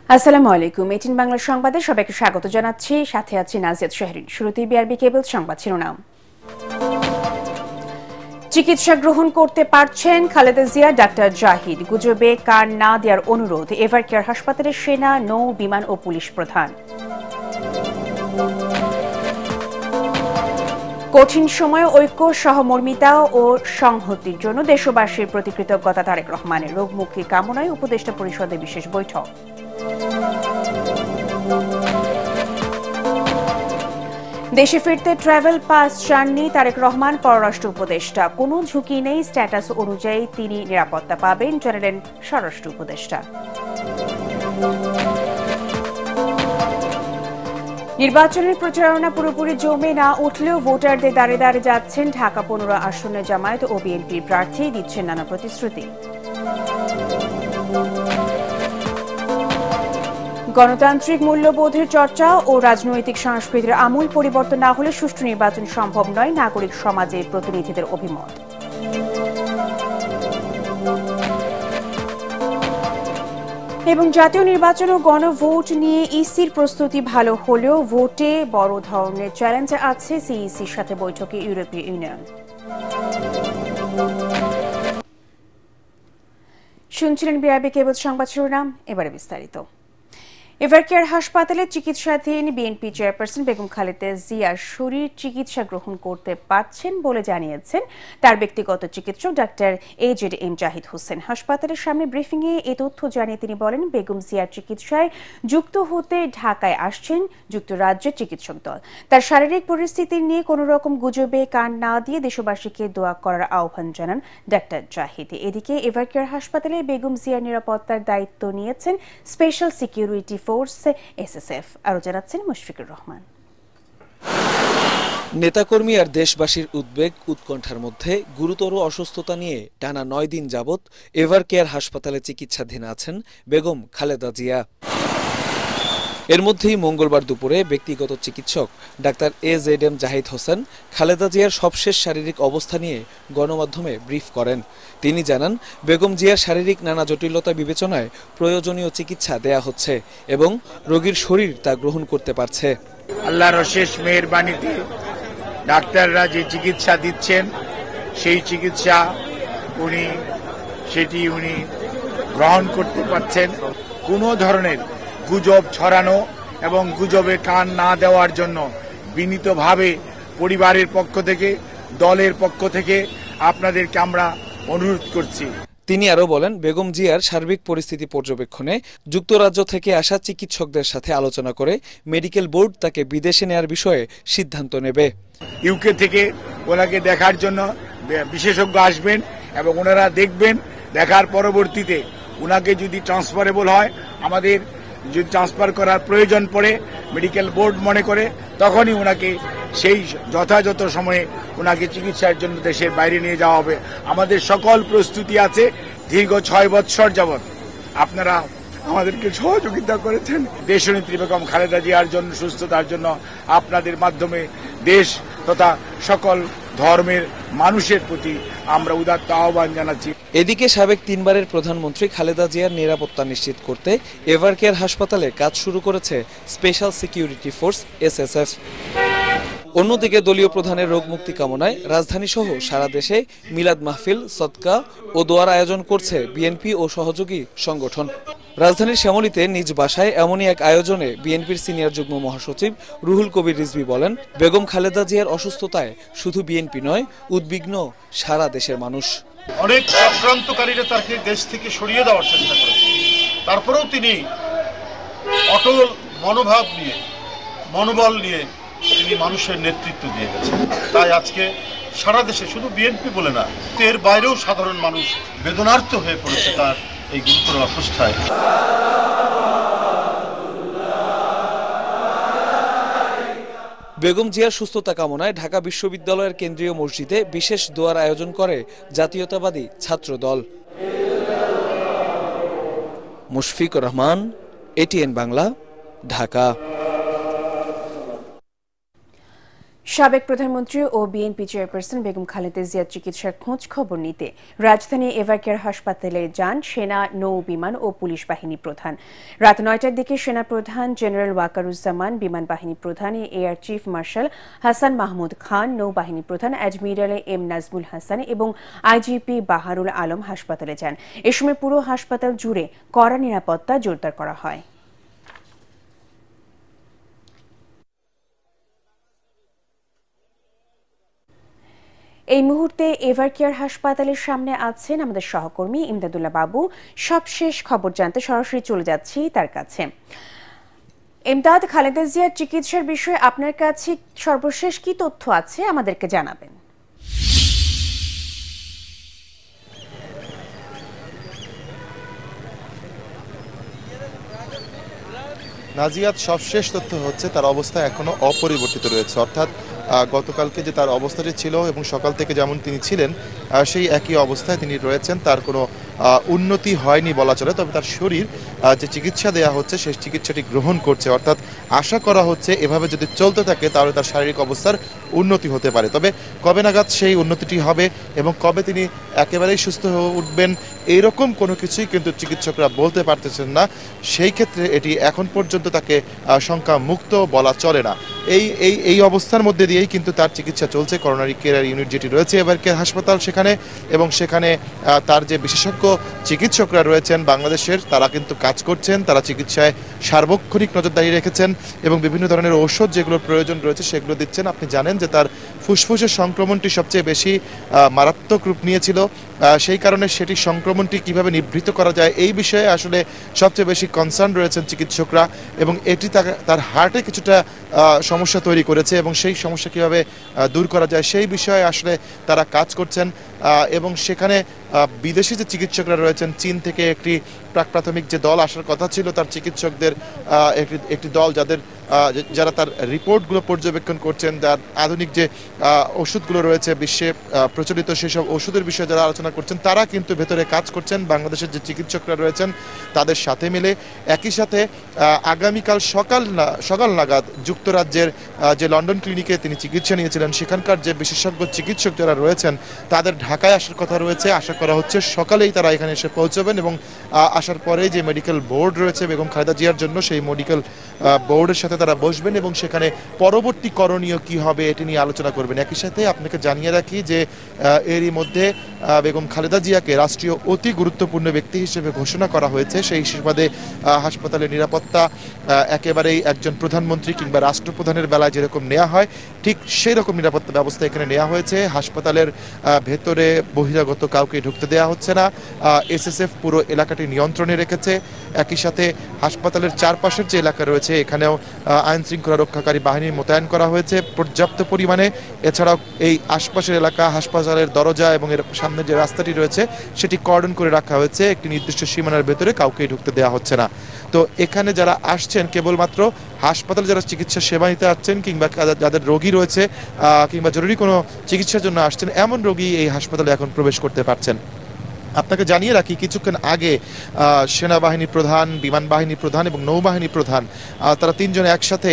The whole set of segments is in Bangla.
আসসালামু আলাইকুম। 18 বাংলা সংবাদে সবাইকে স্বাগত জানাচ্ছি। সাথে আছি নাজিয়াত শাহরিন। শুরুতেই বিআরবি কেবল সংবাদ শিরোনাম। চিকিৎসা গ্রহণ করতে পারছেন খালেদা জিয়া, ডাক্তার জাহিদ। গুজবে কান না দেওয়ার অনুরোধ এভারকেয়ার হাসপাতালের সেনা, নৌ, বিমান ও পুলিশ প্রধান। কঠিন সময়ে ঐক্য, সহমর্মিতা ও সংহতির জন্য দেশবাসীর প্রতি কৃতজ্ঞতা তারেক রহমানের। রোগমুক্তি কামনায় উপদেষ্টা পরিষদের বিশেষ বৈঠক। দেশে ফিরতে ট্রাভেল পাস চাননি তারেক রহমান। পররাষ্ট্র উপদেষ্টা, কোনো ঝুঁকি নেই, স্ট্যাটাস অনুযায়ী তিনি নিরাপত্তা পাবেন, জানালেন স্বরাষ্ট্র উপদেষ্টা। নির্বাচনের প্রচারণা পুরোপুরি জমে না উঠলেও ভোটারদের দ্বারে দ্বারে যাচ্ছেন ঢাকা 15 আসনে জামায়াত ও বিএনপির প্রার্থী, দিচ্ছেন নানা প্রতিশ্রুতি। গণতান্ত্রিক মূল্যবোধের চর্চা ও রাজনৈতিক সংস্কৃতির আমূল পরিবর্তন না হলে সুষ্ঠু নির্বাচন সম্ভব নয়, নাগরিক সমাজের প্রতিনিধিদের অভিমত। এবং জাতীয় নির্বাচন ও গণভোট নিয়ে ইসির প্রস্তুতি ভালো হলেও ভোটে বড় ধরনের চ্যালেঞ্জ আছে সিইসির সাথে বৈঠকে ইউরোপীয় ইউনিয়ন। শুনছিলেন বিআরবি কেবল সংবাদ শিরোনাম, এবারে বিস্তারিত। এভারকেয়ার হাসপাতালে চিকিৎসাধীন বিএনপি চেয়ারপারসন বেগম খালেদা জিয়ার শরীর চিকিৎসা গ্রহণ করতে পারছেন বলে জানিয়েছেন তার ব্যক্তিগত চিকিৎসক ডাক্তার এজেডএম জাহিদ হোসেন। হাসপাতালের সামনে ব্রিফিংয়ে এ তথ্য জানিয়ে তিনি বলেন, বেগম জিয়ার চিকিৎসায় যুক্ত হতে ঢাকায় আসছেন যুক্তরাজ্যের চিকিৎসক দল। তার শারীরিক পরিস্থিতি নিয়ে কোনো রকম গুজবে কান না দিয়ে দেশবাসীকে দোয়া করার আহ্বান জানান ডাক্তার জাহিদ। এদিকে এভারকেয়ার হাসপাতালে বেগম জিয়ার নিরাপত্তার দায়িত্ব নিয়েছেন স্পেশাল সিকিউরিটি ফোর্স এসএসএফ। আরো জানাচ্ছেন মুশফিকুর রহমান। নেতাকর্মী আর দেশবাসীর উদ্বেগ উৎকণ্ঠার মধ্যে গুরুতর অসুস্থতা নিয়ে টানা 9 দিন যাবৎ এভারকেয়ার হাসপাতালে চিকিৎসাধীন আছেন বেগম খালেদা জিয়া। এর মধ্যেই মঙ্গলবার দুপুরে ব্যক্তিগত চিকিৎসক ডাক্তার এজেডএম জাহিদ হোসেন খালেদা জিয়ার সবশেষ শারীরিক অবস্থা নিয়ে গণমাধ্যমে ব্রিফ করেন। তিনি জানান, বেগম জিয়ার শারীরিক নানা জটিলতা বিবেচনায় প্রয়োজনীয় চিকিৎসা দেয়া হচ্ছে এবং রোগীর শরীর তা গ্রহণ করতে পারছে। আল্লাহর অশেষ মেহেরবানিতে ডাক্তাররা যে চিকিৎসা দিচ্ছেন সেই চিকিৎসা উনি গ্রহণ করতে পারছেন। কোনো ধরনের গুজব ছড়ানো এবং গুজবে কান না দেওয়ার জন্য বিনীতভাবে পরিবারের পক্ষ থেকে, দলের পক্ষ থেকে আপনাদেরকে আমরা অনুরোধ করছি। তিনি আরো বলেন, বেগম জিয়ার সার্বিক পরিস্থিতি পর্যবেক্ষণে যুক্তরাজ্য থেকে আসা চিকিৎসকদের সাথে আলোচনা করে মেডিকেল বোর্ড তাকে বিদেশে নেয়ার বিষয়ে সিদ্ধান্ত নেবে। ইউকে থেকে ওনাকে দেখার জন্য বিশেষজ্ঞ আসবেন এবং ওনারা দেখবেন। দেখার পরবর্তীতে ওনাকে যদি ট্রান্সফারেবল হয়, আমাদের যদি ট্রান্সফার করার প্রয়োজন পড়ে মেডিকেল বোর্ড মনে করে, তখনই ওনাকে সেই যথাযথ সময়ে ওনাকে চিকিৎসার জন্য দেশের বাইরে নিয়ে যাওয়া হবে। আমাদের সকল প্রস্তুতি আছে। দীর্ঘ 6 বৎসর যাবৎ আপনারা আমাদেরকে সহযোগিতা করেছেন। দেশনেত্রী বেগম খালেদা জিয়ার জন্য, সুস্থতার জন্য আপনাদের মাধ্যমে দেশ তথা সকল ধর্মের মানুষের প্রতি আমরা উদাত্ত আহ্বান জানাচ্ছি। এদিকে সাবেক 3 বারের প্রধানমন্ত্রী খালেদা জিয়ার নিরাপত্তা নিশ্চিত করতে এভারকেয়ার হাসপাতালে কাজ শুরু করেছে স্পেশাল সিকিউরিটি ফোর্স এসএসএফ। অন্যদিকে দলীয় প্রধানের রোগ মুক্তি কামনায় রাজধানী সহ সারা দেশে মিলাদ মাহফিল, সদকা ও দোয়ার আয়োজন করছে বিএনপি ও সহযোগী সংগঠন। রাজধানীর শ্যামলীতে নিজ বাসায় এমনই এক আয়োজনে বিএনপির সিনিয়র যুগ্ম মহাসচিব রুহুল কবির রিজভী বলেন, বেগম খালেদা জিয়ার অসুস্থতায় শুধু বিএনপি নয়, উদ্বিগ্ন সারা দেশের মানুষ। অনেক চক্রান্তকারীরা তাকে দেশ থেকে সরিয়ে দেওয়ার চেষ্টা করেছে, তারপরেও তিনি অটল মনোভাব নিয়ে, মনোবল নিয়ে তিনি মানুষের নেতৃত্ব দিয়ে গেছেন। তাই আজকে সারা দেশে, শুধু বিএনপি বলে না, এর বাইরেও সাধারণ মানুষ বেদনার্ত হয়ে পড়েছে তার এই গুরুতর অবস্থায়। বেগম জিয়ার সুস্থতা কামনায় ঢাকা বিশ্ববিদ্যালয়ের কেন্দ্রীয় মসজিদে বিশেষ দোয়ার আয়োজন করে জাতীয়তাবাদী ছাত্র দল। মুশফিকুর রহমান, এটিএন বাংলা, ঢাকা। সাবেক প্রধানমন্ত্রী ও বিএনপি চেয়ারপারসন বেগম খালেদা জিয়ার চিকিৎসার খোঁজ খবর নিতে রাজধানী এভারকেয়ার হাসপাতালে যান সেনা, নৌ বিমান ও পুলিশ বাহিনী প্রধান। রাত 9টার দিকে সেনা প্রধান জেনারেল ওয়াকারুজ্জামান, বিমান বাহিনী প্রধান air chief marshal Hasan Mahmud Khan, নৌবাহিনী প্রধান অ্যাডমিরাল এম নাজমুল হাসান এবং আইজিপি বাহারুল আলম হাসপাতালে যান। এ সময় পুরো হাসপাতাল জুড়ে কড়া নিরাপত্তা জোরদার করা হয়। এই মুহূর্তে এভারকেয়ার হাসপাতালের সামনে আছেন আমাদের সহকর্মী ইমদাদুল্লাহ বাবু। সবশেষ খবর জানতে সরাসরি চলে যাচ্ছি তার কাছে। ইমদাদ, খালেদা জিয়ার চিকিৎসার বিষয়ে আপনার কাছে সর্বশেষ কি তথ্য আছে আমাদেরকে জানাবেন। নাজিয়াত, সবশেষ তথ্য হচ্ছে তার অবস্থা এখনো অপরিবর্তিত রয়েছে, অর্থাৎ গতকালকে যে তার অবস্থাটি ছিল এবং সকাল থেকে যেমন তিনি ছিলেন সেই একই অবস্থায় তিনি রয়েছেন। তার কোনো উন্নতি হয়নি বলা চলে, তবে তার শরীর যে চিকিৎসা দেওয়া হচ্ছে সেই চিকিৎসাটি গ্রহণ করছে, অর্থাৎ আশা করা হচ্ছে এভাবে যদি চলতে থাকে তাহলে তার শারীরিক অবস্থার উন্নতি হতে পারে। তবে কবে নাগাদ সেই উন্নতিটি হবে এবং কবে তিনি একেবারেই সুস্থ হয়ে উঠবেন এইরকম কোনো কিছুই কিন্তু চিকিৎসকরা বলতে পারতেছেন না। সেই ক্ষেত্রে এটি এখন পর্যন্ত তাকে শঙ্কা মুক্ত বলা চলে না। এই অবস্থার মধ্যে দিয়েই কিন্তু তার চিকিৎসা চলছে করোনারি কেয়ার ইউনিট যেটি রয়েছে এভারকেয়ার হাসপাতাল সেখানে, এবং সেখানে তার যে বিশেষজ্ঞ চিকিৎসকরা রয়েছেন বাংলাদেশের তারা কিন্তু কাজ করছেন, তারা চিকিৎসায় সার্বক্ষণিক নজরদারি রেখেছেন এবং বিভিন্ন ধরনের ঔষধ যেগুলোর প্রয়োজন রয়েছে সেগুলো দিচ্ছেন। আপনি জানেন যে তার ফুসফুসের সংক্রমণটি সবচেয়ে বেশি মারাত্মক রূপ নিয়েছিল, সেই কারণে সেটি সংক্রমণটি কিভাবে নিবৃত্ত করা যায় এই বিষয়ে আসলে সবচেয়ে বেশি কনসার্ন রয়েছেন চিকিৎসকরা, এবং এটি তার হার্টে কিছুটা সমস্যা তৈরি করেছে এবং সেই সমস্যা কিভাবে দূর করা যায় সেই বিষয়ে আসলে তারা কাজ করছেন। এবং সেখানে বিদেশি যে চিকিৎসকরা রয়েছেন, চীন থেকে একটি প্রাথমিক যে দল আসার কথা ছিল তার চিকিৎসকদের একটি দল যারা তার রিপোর্টগুলো পর্যবেক্ষণ করছেন, তার আধুনিক যে ওষুধগুলো রয়েছে বিশ্বে প্রচলিত সেসব ওষুধের বিষয়ে যারা আলোচনা করছেন তারা কিন্তু ভেতরে কাজ করছেন বাংলাদেশের যে চিকিৎসকরা রয়েছেন তাদের সাথে মিলে। একই সাথে আগামীকাল সকাল নাগাদ যুক্তরাজ্যের যে লন্ডন ক্লিনিকে তিনি চিকিৎসা নিয়েছিলেন সেখানকার যে বিশেষজ্ঞ চিকিৎসক যারা রয়েছেন তাদের ঢাকায় আসার কথা রয়েছে। আশা করা হচ্ছে সকালেই তারা এখানে এসে পৌঁছবেন এবং আসার পরে যে মেডিকেল বোর্ড রয়েছে বেগম খালেদা জিয়ার জন্য সেই মেডিকেল বোর্ডের সাথে তারা বসবেন এবং সেখানে পরবর্তী করণীয় কি হবে এটি নিয়ে আলোচনা করবেন। একই সাথে আপনাকে জানিয়ে রাখি যে এরই মধ্যে বেগম খালেদা জিয়াকে রাষ্ট্রীয় অতি গুরুত্বপূর্ণ ব্যক্তি হিসেবে ঘোষণা করা হয়েছে। সেই সুবাদে হাসপাতালের নিরাপত্তা একেবারেই একজন প্রধানমন্ত্রী কিংবা রাষ্ট্রপ্রধানের বেলায় যেরকম নেওয়া হয় ঠিক সেই রকম নিরাপত্তা ব্যবস্থা এখানে নেওয়া হয়েছে। হাসপাতালের ভেতরে বহিরাগত কাউকে ঢুকতে দেওয়া হচ্ছে না, এসএসএফ পুরো এলাকাটি নিয়ন্ত্রণে রেখেছে। একই সাথে হাসপাতালের চারপাশের যে এলাকা রয়েছে এখানেও আইন শৃঙ্খলা রক্ষাকারী বাহিনী মোতায়েন করা হয়েছে পর্যাপ্ত পরিমাণে। এছাড়াও এই আশপাশের এলাকা, হাসপাতালের দরজা এবং এর সামনে যে রাস্তাটি রয়েছে সেটি কর্ডন করে রাখা হয়েছে, একটি নির্দিষ্ট সীমানার ভেতরে কাউকে ঢুকতে দেওয়া হচ্ছে না। তো এখানে যারা আসছেন কেবলমাত্র হাসপাতালে যারা চিকিৎসা সেবা নিতে আসছেন কিংবা যাদের রোগী রয়েছে কিংবা জরুরি কোনো চিকিৎসার জন্য আসছেন এমন রোগী এই হাসপাতালে এখন প্রবেশ করতে পারছেন। আপনাকে জানিয়ে রাখি কিছুক্ষণ আগে সেনাবাহিনী প্রধান, বিমান বাহিনী প্রধান এবং নৌবাহিনী প্রধান তারা তিনজন একসাথে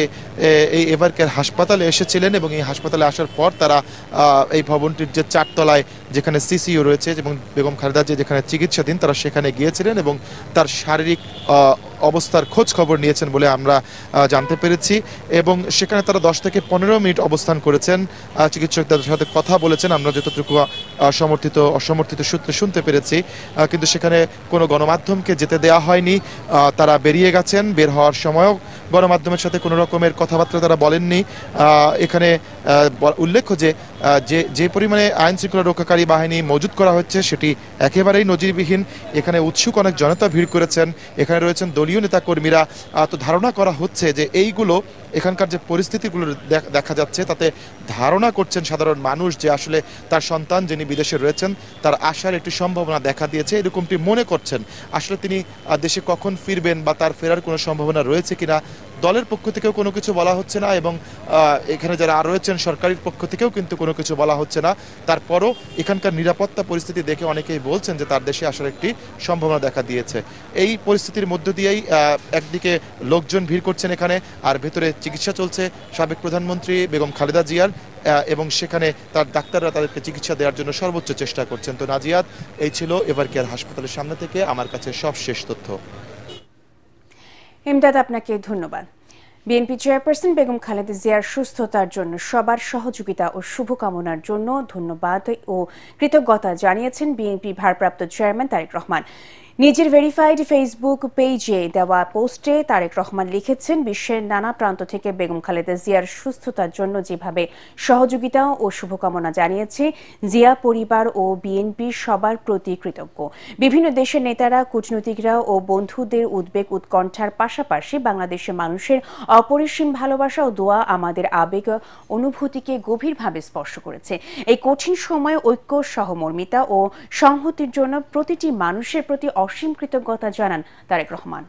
এই এভারকেয়ার হাসপাতালে এসেছিলেন এবং এই হাসপাতালে আসার পর তারা এই ভবনটির যে চারতলায় যেখানে সিসিইউ রয়েছে এবং বেগম খালেদা জিয়া যেখানে চিকিৎসাধীন তারা সেখানে গিয়েছিলেন এবং তার শারীরিক অবস্থার খোঁজ খবর নিয়েছেন বলে আমরা জানতে পেরেছি এবং সেখানে তারা 10 থেকে 15 মিনিট অবস্থান করেছেন, চিকিৎসকদের সাথে কথা বলেছেন আমরা যতটুকু অসমর্থিত সূত্রে শুনতে পেরেছি। কিন্তু সেখানে কোনো গণমাধ্যমকে যেতে দেওয়া হয়নি, তারা বেরিয়ে গেছেন। বের হওয়ার সময়ও গণমাধ্যমের সাথে কোনো রকমের কথাবার্তা তারা বলেননি। এখানে উল্লেখ্য যে পরিমাণে আইন শৃঙ্খলা রক্ষাকারী বাহিনী মজুত করা হচ্ছে সেটি একেবারেই নজিরবিহীন। এখানে উৎসুক অনেক জনতা ভিড় করেছেন, এখানে রয়েছেন দলীয় নেতাকর্মীরা। তো ধারণা করা হচ্ছে যে এইগুলো এখানকার যে পরিস্থিতিগুলো দেখা যাচ্ছে তাতে ধারণা করছেন সাধারণ মানুষ যে আসলে তার সন্তান যিনি বিদেশে রয়েছেন তার আসার একটি সম্ভাবনা দেখা দিয়েছে, এরকমটি মনে করছেন। আসলে তিনি দেশে কখন ফিরবেন বা তার ফেরার কোনো সম্ভাবনা রয়েছে কিনা দলের পক্ষ থেকেও কোনো কিছু বলা হচ্ছে না এবং এখানে যারা রয়েছেন সরকারের পক্ষ থেকেও কিন্তু কোনো কিছু বলা হচ্ছে না। তারপরও এখানকার নিরাপত্তা পরিস্থিতি দেখে অনেকেই বলছেন যে তার দেশে আসার একটি সম্ভাবনা দেখা দিয়েছে। এই পরিস্থিতির মধ্য দিয়েই একদিকে লোকজন ভিড় করছেন এখানে, আর ভেতরে চিকিৎসা চলছে সাবেক প্রধানমন্ত্রী বেগম খালেদা জিয়ার, এবং সেখানে তার ডাক্তাররা তাদেরকে চিকিৎসা দেওয়ার জন্য সর্বোচ্চ চেষ্টা করছেন। তো নাজিয়াত, এই ছিল এভারকেয়ার হাসপাতালের সামনে থেকে আমার কাছে সবশেষ তথ্য। ইমদাদ, আপনাকে ধন্যবাদ। বিএনপি চেয়ারপারসন বেগম খালেদা জিয়ার সুস্থতার জন্য সবার সহযোগিতা ও শুভকামনার জন্য ধন্যবাদ ও কৃতজ্ঞতা জানিয়েছেন বিএনপি ভারপ্রাপ্ত চেয়ারম্যান তারেক রহমান। নিজের ভেরিফাইড ফেসবুক পেজে দেওয়া পোস্টে তারেক রহমান লিখেছেন, বিশ্বের নানা প্রান্ত থেকে বেগম খালেদা জিয়ার সুস্থতার জন্য যেভাবে সহযোগিতা ও শুভকামনা জানিয়েছে জিয়া পরিবার ও বিএনপি সবার প্রতি কৃতজ্ঞ। বিভিন্ন দেশের নেতারা, কূটনীতিকরা ও বন্ধুদের উদ্বেগ উৎকণ্ঠার পাশাপাশি বাংলাদেশের মানুষের অপরিসীম ভালোবাসা ও দোয়া আমাদের আবেগ অনুভূতিকে গভীরভাবে স্পর্শ করেছে। এই কঠিন সময়ে ঐক্য, সহমর্মিতা ও সংহতির জন্য প্রতিটি মানুষের প্রতি অসীম কৃতজ্ঞতা জানান তারেক রহমান।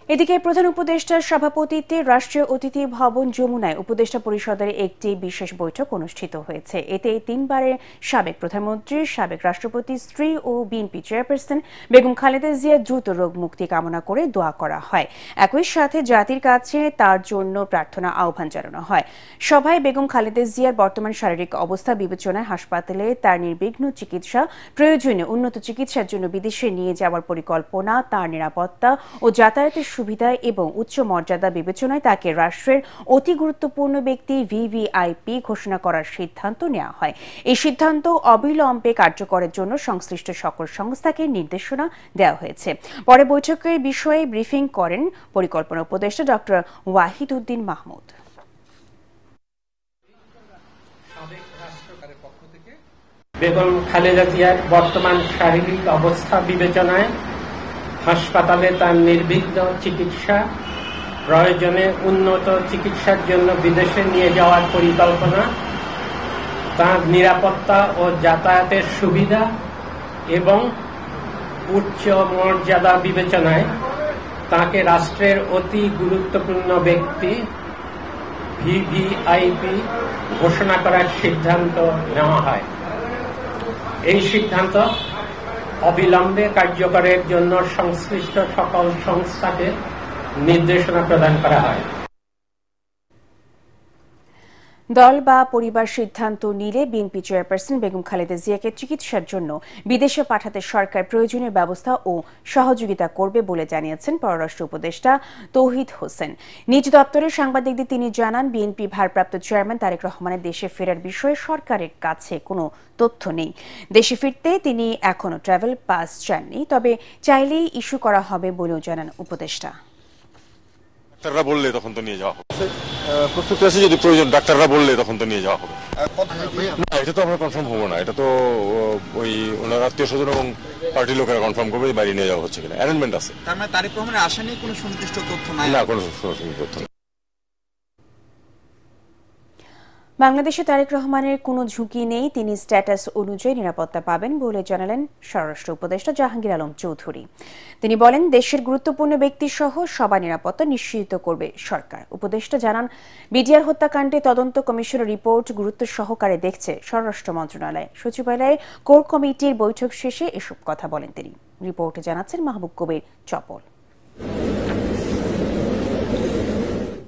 এদিকে প্রধান উপদেষ্টার সভাপতিত্বে রাষ্ট্রীয় অতিথি ভবন যমুনায় উপদেষ্টা পরিষদের একটি বিশেষ বৈঠক অনুষ্ঠিত হয়েছে। এতে 3 বারের সাবেক প্রধানমন্ত্রী, সাবেক রাষ্ট্রপতির স্ত্রী ও বিএনপি চেয়ারপারসন বেগম খালেদা জিয়ার দ্রুত রোগ মুক্তি কামনা করে দোয়া করা হয়। একই সাথে জাতির কাছে তার জন্য প্রার্থনা আহ্বান জানানো হয়। সভায় বেগম খালেদা জিয়ার বর্তমান শারীরিক অবস্থা বিবেচনায় হাসপাতালে তার নির্বিঘ্ন চিকিৎসা, প্রয়োজনে উন্নত চিকিৎসার জন্য বিদেশে নিয়ে যাওয়ার পরিকল্পনা, তার নিরাপত্তা ও যাতায়াতের সুবিধা এবং উচ্চ মর্যাদা বিবেচনায় তাকে রাষ্ট্রের অতি গুরুত্বপূর্ণ ব্যক্তি ভিভিআইপি ঘোষণা করার সিদ্ধান্ত নেওয়া হয়। এই সিদ্ধান্ত অবিলম্বে কার্যকরের জন্য সংশ্লিষ্ট সকল সংস্থাকে নির্দেশনা দেওয়া হয়েছে। পরে বৈঠকের বিষয়ে ব্রিফিং করেন পরিকল্পনা উপদেষ্টা ডক্টর ওয়াহিদ উদ্দিন মাহমুদ। বেগম খালেদা জিয়ার বর্তমান শারীরিক অবস্থা বিবেচনায় হাসপাতালে তার নির্বিঘ্ন চিকিৎসা, প্রয়োজনে উন্নত চিকিৎসার জন্য বিদেশে নিয়ে যাওয়ার পরিকল্পনা, তার নিরাপত্তা ও যাতায়াতের সুবিধা এবং উচ্চ মর্যাদা বিবেচনায় তাকে রাষ্ট্রের অতি গুরুত্বপূর্ণ ব্যক্তি ভিভিআইপি ঘোষণা করার সিদ্ধান্ত নেওয়া হয়। এই সিদ্ধান্ত অবিলম্বে কার্যকরের জন্য সংশ্লিষ্ট সকল সংস্থাকে নির্দেশনা প্রদান করা হয়। দল বা পরিবার সিদ্ধান্ত নিলে বিএনপি চেয়ারপারসন বেগম খালেদা জিয়াকে চিকিৎসার জন্য বিদেশে পাঠাতে সরকার প্রয়োজনীয় ব্যবস্থা ও সহযোগিতা করবে বলে জানিয়েছেন পররাষ্ট্র উপদেষ্টা তৌহিদ হোসেন। নিজ দপ্তরে সাংবাদিকদের তিনি জানান, বিএনপি ভারপ্রাপ্ত চেয়ারম্যান তারেক রহমানের দেশে ফেরার বিষয়ে সরকারের কাছে কোনো তথ্য নেই। দেশে ফিরতে তিনি এখনো ট্রাভেল পাস চাননি, তবে চাইলেই ইস্যু করা হবে বলেও জানান উপদেষ্টা। ডাক্তাররা বললে তখন তো নিয়ে যাওয়া হবে, প্রস্তুতি আছে, যদি প্রয়োজন ডাক্তাররা বললে তখন তো নিয়ে যাওয়া হবে। না, এটা তো আমরা কনফার্ম হবো না, এটা তো ওই ওনার আত্মীয় স্বজন এবং পার্টির লোকেরা কনফার্ম করবে বাড়ি নিয়ে যাওয়া হচ্ছে কিনা। অ্যারেঞ্জমেন্ট আছে। তার মানে তারেক রহমানের আশা নেই, কোনো সুনির্দিষ্ট তথ্য নাই? না, কোনো সুনির্দিষ্ট তথ্য নেই। বাংলাদেশে তারেক রহমানের কোনো ঝুঁকি নেই, তিনি স্ট্যাটাস অনুযায়ী নিরাপত্তা পাবেন বলে জানালেন স্বরাষ্ট্র উপদেষ্টা জাহাঙ্গীর আলম চৌধুরী। তিনি বলেন, দেশের গুরুত্বপূর্ণ ব্যক্তি সহ সবার নিরাপত্তা নিশ্চিত করবে সরকার। উপদেষ্টা জানান, বিডিআর হত্যাকাণ্ডে তদন্ত কমিশনের রিপোর্ট গুরুত্ব সহকারে দেখছে স্বরাষ্ট্র মন্ত্রণালয়। সচিবালয়ে কোর কমিটির বৈঠক শেষে এসব কথা বলেন তিনি। রিপোর্টে জানাচ্ছেন মাহবুব কবির চপল।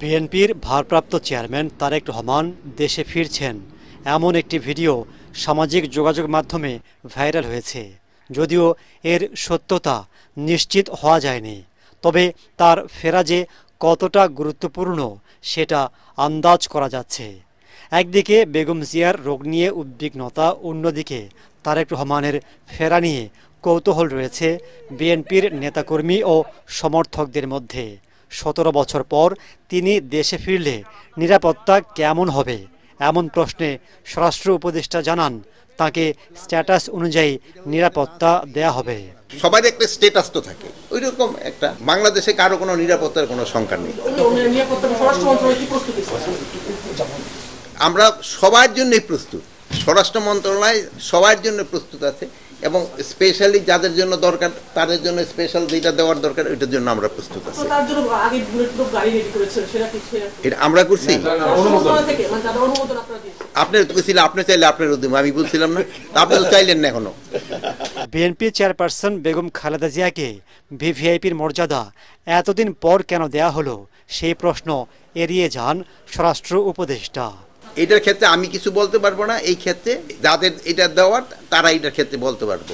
বিএনপির ভারপ্রাপ্ত চেয়ারম্যান তারেক রহমান দেশে ফিরছেন এমন একটি ভিডিও সামাজিক যোগাযোগ মাধ্যমে ভাইরাল হয়েছে। যদিও এর সত্যতা নিশ্চিত হওয়া যায়নি, তবে তার ফেরা যে কতটা গুরুত্বপূর্ণ সেটা আন্দাজ করা যাচ্ছে। একদিকে বেগম জিয়ার রোগ নিয়ে উদ্বিগ্নতা, অন্যদিকে তারেক রহমানের ফেরা নিয়ে কৌতূহল রয়েছে বিএনপির নেতাকর্মী ও সমর্থকদের মধ্যে। 17 বছর পর তিনি দেশে ফিরলে নিরাপত্তা কেমন হবে, এমন প্রশ্নে স্বরাষ্ট্র উপদেষ্টা জানান, তাকে স্ট্যাটাস অনুযায়ী নিরাপত্তা দেয়া হবে। সবার একটা স্ট্যাটাস তো থাকে, ওই রকম একটা বাংলাদেশে কারো কোনো নিরাপত্তার কোনো শঙ্কা নেই। আমরা সবার জন্যই প্রস্তুত, স্বরাষ্ট্র মন্ত্রণালয় সবার জন্য প্রস্তুত আছে। এবং স্পেশালি যাদের জন্য দরকার তাদের জন্য স্পেশাল যেটা দেওয়ার দরকার ওইটার জন্য আমরা প্রস্তুত আছি। এটা আমরা করছি, আপনার তো ছিল, আপনি চাইলে আপনার উদ্যম, আমি বলছিলাম না, আপনি তো চাইলেন না এখনো। বিএনপি চেয়ারপারসন বেগম খালেদা জিয়াকে ভিভিআইপির মর্যাদা এতদিন পর কেন দেয়া হলো সেই প্রশ্ন এড়িয়ে যান স্বরাষ্ট্র উপদেষ্টা। এটার ক্ষেত্রে আমি কিছু বলতে পারবো না, এই ক্ষেত্রে যাদের এটা দেওয়ার তারা এটার ক্ষেত্রে বলতে পারবো।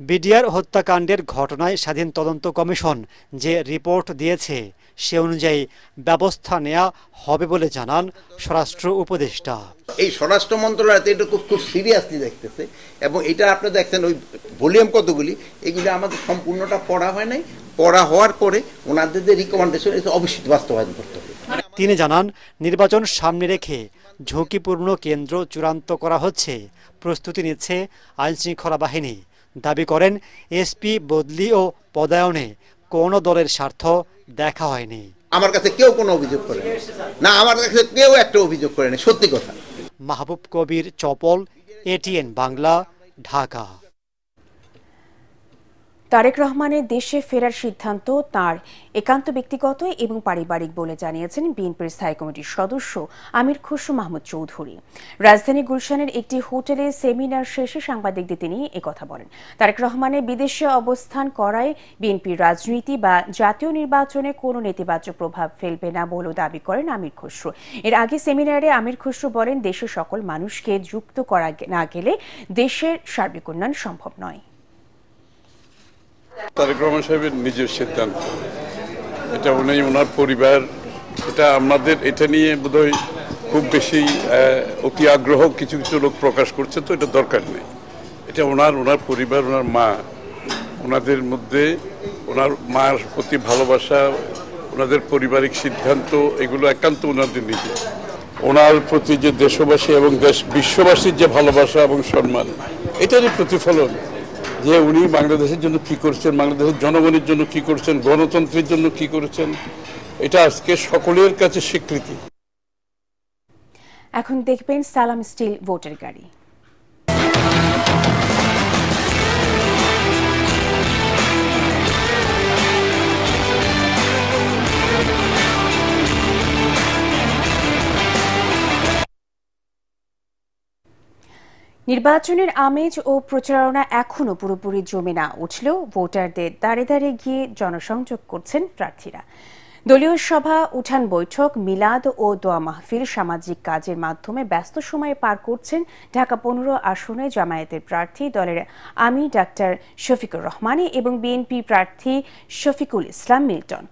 বিডিআর হত্যাকাণ্ডের ঘটনায় স্বাধীন তদন্ত কমিশন যে রিপোর্ট দিয়েছে সে অনুযায়ী ব্যবস্থা নেওয়া হবে বলে জানান স্বরাষ্ট্র উপদেষ্টা। এই স্বরাষ্ট্র মন্ত্রণালয় এটা খুব সিরিয়াসলি দেখতেছে এবং এটা আপনি দেখছেন ওই ভলিউম কতগুলি, এগুলি আমাদের সম্পূর্ণটা পড়া হয় নাই, পড়া হওয়ার পরে ওনাদের যে রিকমেন্ডেশন এটা অবশ্যই বাস্তবায়ন করতে হবে। তিনি জানান নির্বাচন সামনে রেখে ঝুঁকিপূর্ণ কেন্দ্র চূড়ান্ত করা হচ্ছে, প্রস্তুতি নিচ্ছে আইনশৃঙ্খলা বাহিনী। দাবি করেন এসপি বদলি ও পদায়নে কোনো দলের স্বার্থ দেখা হয়নি। আমার কাছে কেউ কোনো অভিযোগ করে না, আমার কাছে কেউ একটা অভিযোগ করে না, সত্যি কথা। মাহবুব কবির চপল, এটিএন বাংলা, ঢাকা। তারেক রহমানের দেশে ফেরার সিদ্ধান্ত তার একান্ত ব্যক্তিগত এবং পারিবারিক বলে জানিয়েছেন বিএনপির স্থায়ী কমিটির সদস্য আমির খসরু মাহমুদ চৌধুরী। রাজধানী গুলশানের একটি হোটেলে সেমিনার শেষে সাংবাদিকদের তিনি একথা বলেন। তারেক রহমানের বিদেশে অবস্থান করায় বিএনপির রাজনীতি বা জাতীয় নির্বাচনে কোনো নেতিবাচক প্রভাব ফেলবে না বলেও দাবি করেন আমির খসরু। এর আগে সেমিনারে আমির খসরু বলেন, দেশের সকল মানুষকে যুক্ত করা না গেলে দেশের সার্বিক উন্নয়ন সম্ভব নয়। তারেক রহমান সাহেবের নিজের সিদ্ধান্ত, এটা উনি ওনার পরিবার, এটা আমাদের এটা নিয়ে বোধহয় খুব বেশি অতি আগ্রহ কিছু কিছু লোক প্রকাশ করছে, তো এটা দরকার নেই। এটা ওনার পরিবার, ওনার মা, ওনাদের মধ্যে ওনার মার প্রতি ভালোবাসা, ওনাদের পারিবারিক সিদ্ধান্ত, এগুলো একান্ত ওনাদের নিজে। ওনার প্রতি যে দেশবাসী এবং বিশ্ববাসীর যে ভালোবাসা এবং সম্মান, এটারই প্রতিফলন যে উনি বাংলাদেশের জন্য কি করছেন, বাংলাদেশের জনগণের জন্য কি করছেন, গণতন্ত্রের জন্য কি করেছেন, এটা আজকে সকলের কাছে স্বীকৃতি। এখন দেখবেন সালাম স্টিল ভোটের গাড়ি। নির্বাচনের আমেজ ও প্রচারণা এখনো পুরোপুরি জমে না উঠলেও ভোটারদের দাঁড়ে দাঁড়িয়ে গিয়ে জনসংযোগ করছেন প্রার্থীরা। দলীয় সভা, উঠান বৈঠক, মিলাদ ও দোয়া মাহফিল, সামাজিক কাজের মাধ্যমে ব্যস্ত সময়ে পার করছেন ঢাকা 15 আসনে জামায়াতের প্রার্থী দলের আমির ডাক্তার শফিকুর রহমান এবং বিএনপি প্রার্থী শফিকুল ইসলাম মিল্টন।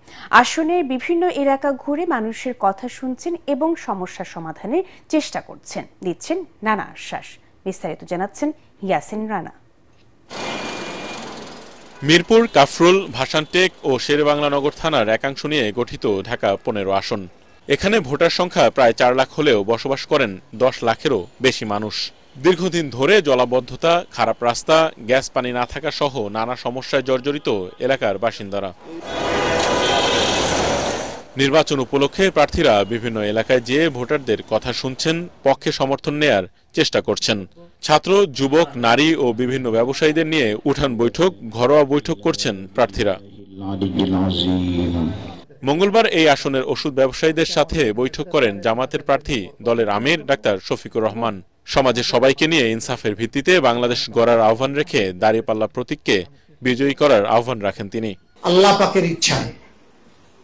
আসনের বিভিন্ন এলাকা ঘুরে মানুষের কথা শুনছেন এবং সমস্যা সমাধানের চেষ্টা করছেন, দিচ্ছেন নানা আশ্বাস। বিস্তারিত জানাচ্ছেন ইয়াসিন রানা। মিরপুর, কাফরুল, ভাসানটেক ও শেরেবাংলা নগর থানার একাংশ নিয়ে গঠিত ঢাকা 15 আসন। এখানে ভোটার সংখ্যা প্রায় 4 লাখ হলেও বসবাস করেন 10 লাখেরও বেশি মানুষ। দীর্ঘদিন ধরে জলাবদ্ধতা, খারাপ রাস্তা, গ্যাস পানি না থাকা সহ নানা সমস্যায় জর্জরিত এলাকার বাসিন্দারা। নির্বাচন উপলক্ষে প্রার্থীরা বিভিন্ন এলাকায় যেয়ে ভোটারদের কথা শুনছেন, পক্ষে সমর্থন নেয়ার চেষ্টা করছেন। ছাত্র, যুবক, নারী ও বিভিন্ন ব্যবসায়ীদের নিয়ে উঠান বৈঠক, ঘরোয়া বৈঠক করছেন প্রার্থীরা। মঙ্গলবার এই আসনের ওষুধ ব্যবসায়ীদের সাথে বৈঠক করেন জামাতের প্রার্থী দলের আমির ডাক্তার শফিকুর রহমান। সমাজের সবাইকে নিয়ে ইনসাফের ভিত্তিতে বাংলাদেশ গড়ার আহ্বান রেখে দাঁড়িপাল্লা প্রতীককে বিজয়ী করার আহ্বান রাখেন তিনি। আল্লাহ পাকের ইচ্ছায়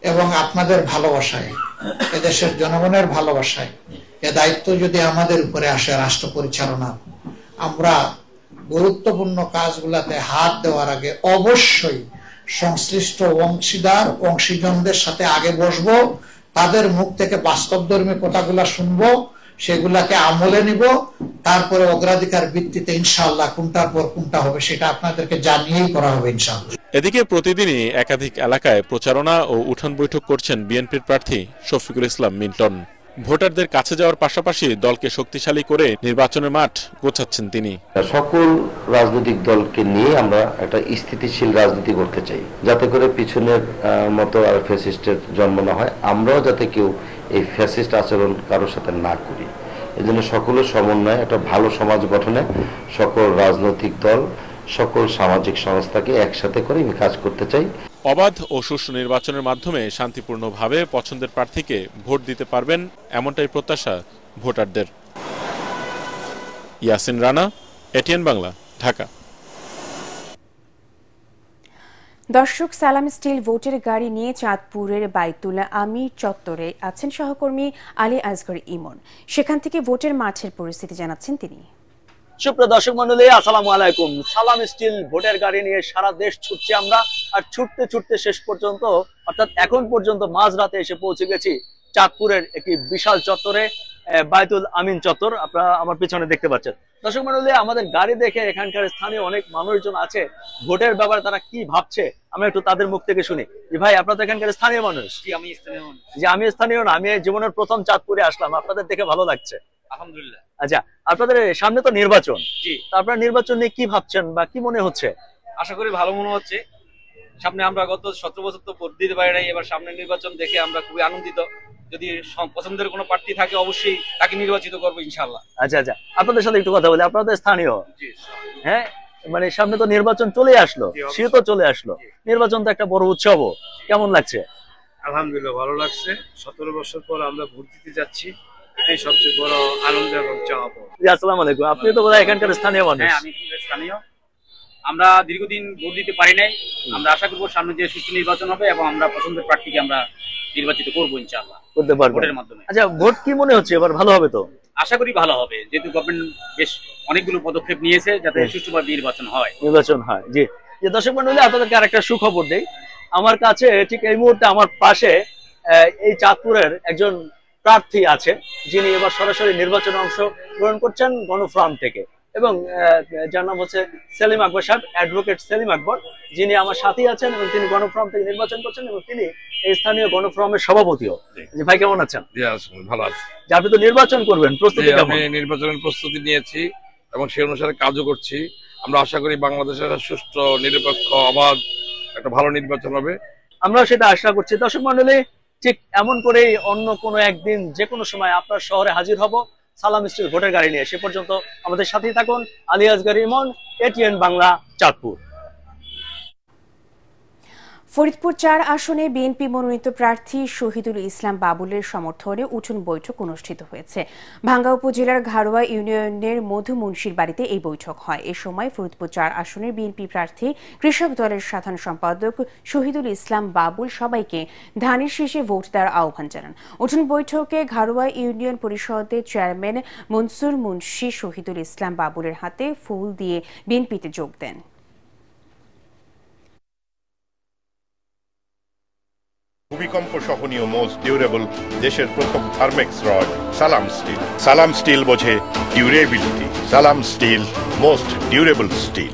এবং আপনাদের ভালোবাসায়, এদেশের জনগণের ভালোবাসায় এ দায়িত্ব যদি আমাদের উপরে আসে রাষ্ট্র পরিচালনা, আমরা গুরুত্বপূর্ণ কাজগুলাতে হাত দেওয়ার আগে অবশ্যই সংশ্লিষ্ট অংশীজনদের সাথে আগে বসবো, তাদের মুখ থেকে বাস্তবধর্মী কথাগুলা শুনবো, সেগুলাকে আমলে নিব, তারপরে অগ্রাধিকার ভিত্তিতে ইনশাআল্লাহ কোনটার পর কোনটা হবে সেটা আপনাদেরকে জানিয়েই করা হবে ইনশাআল্লাহ। এদিকে প্রতিদিনই একাধিক এলাকায় প্রচারণা ও উঠান বৈঠক করছেন বিএনপির প্রার্থী শফিকুল ইসলাম মিল্টন। ভোটারদের কাছে যাওয়ার পাশাপাশি দলকে শক্তিশালী করে নির্বাচনের মাঠ গোছাচ্ছেন তিনি। সকল রাজনৈতিক দলকে নিয়ে আমরা একটা স্থিতিশীল রাজনীতি করতে চাই, যাতে করে পিছনের মতো আর ফ্যাসিস্টের জন্ম না হয়, আমরাও যাতে কেউ এই ফ্যাসিস্ট আচরণ কারোর সাথে না করি। এই জন্য সকলের সমন্বয়ে একটা ভালো সমাজ গঠনে সকল রাজনৈতিক দল সকল সামাজিক সংস্থাকে একসাথে করে আমি কাজ করতে চাই। অবাধ ও সুষ্ঠু নির্বাচনের মাধ্যমে শান্তিপূর্ণভাবে পছন্দের প্রার্থীকে ভোট দিতে পারবেন, এমনটাই প্রত্যাশা ভোটারদের। ইয়াসিন রানা, এটিএন বাংলা, ঢাকা। দর্শক, সালাম স্টিল ভোটের গাড়ি নিয়ে চাঁদপুরের বাইতুল আমির চত্বরে আছেন সহকর্মী আলী আসগর ইমন। সেখান থেকে ভোটের মাঠের পরিস্থিতি জানাচ্ছেন তিনি। সুপ্রিয় দর্শক মন্ডলী, আসসালামু আলাইকুম। সালাম স্টিল ভোটের গাড়ি নিয়ে সারা দেশ ছুটছে আমরা, আর ছুটতে ছুটতে শেষ পর্যন্ত অর্থাৎ এখন পর্যন্ত মাঝরাতে এসে পৌঁছে গেছি চাঁদপুরের একটি বিশাল চত্বরে, বাইতুল আমিন চত্বর। আপনারা আমার পিছনে দেখতে পাচ্ছেন। দর্শক মন্ডলী, আমাদের গাড়ি দেখে এখানকার স্থানীয় অনেক মানুষজন আছে, ভোটের ব্যাপারে তারা কি ভাবছে আমরা একটু তাদের মুখ থেকে শুনি। যে ভাই, আপনারা তো এখানকার স্থানীয় মানুষ। আমি স্থানীয় না, আমি জীবনের প্রথম চাঁদপুরে আসলাম, আপনাদের দেখে ভালো লাগছে। আলহামদুলিল্লাহ। আচ্ছা, আপনাদের সামনে তো নির্বাচন, আপনারা নির্বাচন নিয়ে কি ভাবছেন বা কি মনে হচ্ছে? আশা করি ভালো মনে হচ্ছে। সামনে আমরা গত 17 বছর তো ভোট দিতে পারি নাই, এবার সামনে নির্বাচন দেখে আমরা খুবই আনন্দিত। যদি পছন্দের কোনো প্রার্থী থাকে অবশ্যই তাকে নির্বাচিত করবো ইনশাআল্লাহ। আচ্ছা আচ্ছা, আপনাদের সাথে একটু কথা বলি। আপনাদের স্থানীয়, হ্যাঁ, মানে সামনে তো নির্বাচন চলে আসলো, শীতও চলে আসলো, নির্বাচন তো একটা বড় উৎসব, কেমন লাগছে? আলহামদুলিল্লাহ, ভালো লাগছে। 17 বছর পর আমরা ভোট দিতে যাচ্ছি, এটাই সবচেয়ে বড় আনন্দ এবং চাওয়া। আসসালামু আলাইকুম। আপনি তো বোধহয় এখানকার স্থানীয় মানুষ। হ্যাঁ, আমি স্থানীয়। আমরা দীর্ঘদিন ভোট দিতে পারি নাই, আমরা আশা করবো সামনে যে সুষ্ঠু নির্বাচন হবে এবং আমরা পছন্দের প্রার্থীকে আমরা নির্বাচিত করবো ইনশাআল্লাহ, করতে পারবো ভোটের মাধ্যমে। আচ্ছা, ভোট কি মনে হচ্ছে এবার ভালো হবে? তো আশা করি ভালো হবে, যেহেতু গভর্নমেন্ট বেশ অনেকগুলো পদক্ষেপ নিয়েছে যাতে সুষ্ঠুভাবে নির্বাচন হয়। জি। যে দর্শক মন্ডলী, আপনাদেরকে আরেকটা সুখবর দেই। আমার কাছে ঠিক এই মুহূর্তে আমার পাশে এই চাঁদপুরের একজন প্রার্থী আছে, যিনি এবার সরাসরি নির্বাচনে অংশগ্রহণ করছেন গণফ্রন্ট থেকে, এবং যার নাম হচ্ছে সেলিম আকবর সাহেব, অ্যাডভোকেট সেলিম আকবর, যিনি আমার সাথী আছেন এবং তিনি গণফ্রন্ট থেকে নির্বাচন করছেন এবং তিনি এই স্থানীয় গণফ্রন্টের সভাপতিও। ভাই, কেমন আছেন? ভালো আছে। আপনি তো নির্বাচন করবেন, প্রস্তুতি কেমন? নির্বাচনের প্রস্তুতি নিয়েছি এবং সেই অনুসারে কাজও করছি। আমরা আশা করি বাংলাদেশের সুষ্ঠু, নিরপেক্ষ, অবাধ একটা ভালো নির্বাচন হবে, আমরা সেটা আশা করছি। দর্শক মন্ডলী, ঠিক এমন করেই অন্য কোনো একদিন যে কোনো সময় আপনার শহরে হাজির হব সালাম স্টিল ভোটের গাড়ি নিয়ে। সে পর্যন্ত আমাদের সাথেই থাকুন। আলী আসগর ইমন, এটিএন বাংলা, চাঁদপুর। ফরিদপুর 4 আসনে বিএনপি মনোনীত প্রার্থী শহীদুল ইসলাম বাবুলের সমর্থনে উঠোন বৈঠক অনুষ্ঠিত হয়েছে। ভাঙ্গা উপজেলার ঘাড়োয়া ইউনিয়নের মধু মুন্সির বাড়িতে এই বৈঠক হয়। এ সময় ফরিদপুর 4 আসনের বিএনপি প্রার্থী কৃষক দলের সাধারণ সম্পাদক শহীদুল ইসলাম বাবুল সবাইকে ধানের শীষে ভোট দেওয়ার আহ্বান জানান। উঠোন বৈঠকে ঘাড়োয়া ইউনিয়ন পরিষদের চেয়ারম্যান মনসুর মুন্সি শহীদুল ইসলাম বাবুলের হাতে ফুল দিয়ে বিএনপিতে যোগ দেন। ভূমিকম্প সহনীয় মোস্ট ডিউরেবল দেশের প্রথম থার্মেক্স রড সালাম স্টিল। সালাম স্টিল বোঝে ডিউরেবিলিটি। সালাম স্টিল, মোস্ট ডিউরেবল স্টিল।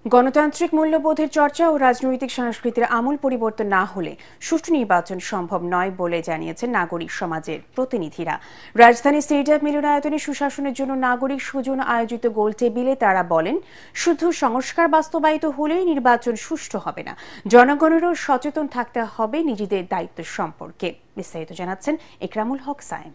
গণতান্ত্রিক মূল্যবোধের চর্চা ও রাজনৈতিক সংস্কৃতির আমূল পরিবর্তন না হলে সুষ্ঠু নির্বাচন সম্ভব নয় বলে জানিয়েছেন নাগরিক সমাজের প্রতিনিধিরা। রাজধানীর স্টেডিয়াম মিলনায়তনে সুশাসনের জন্য নাগরিক সুজন আয়োজিত গোল টেবিলে তারা বলেন, শুধু সংস্কার বাস্তবায়িত হলেই নির্বাচন সুষ্ঠু হবে না, জনগণেরও সচেতন থাকতে হবে নিজেদের দায়িত্ব সম্পর্কে। বিস্তারিত জানাচ্ছেন একরামুল হক সায়েম।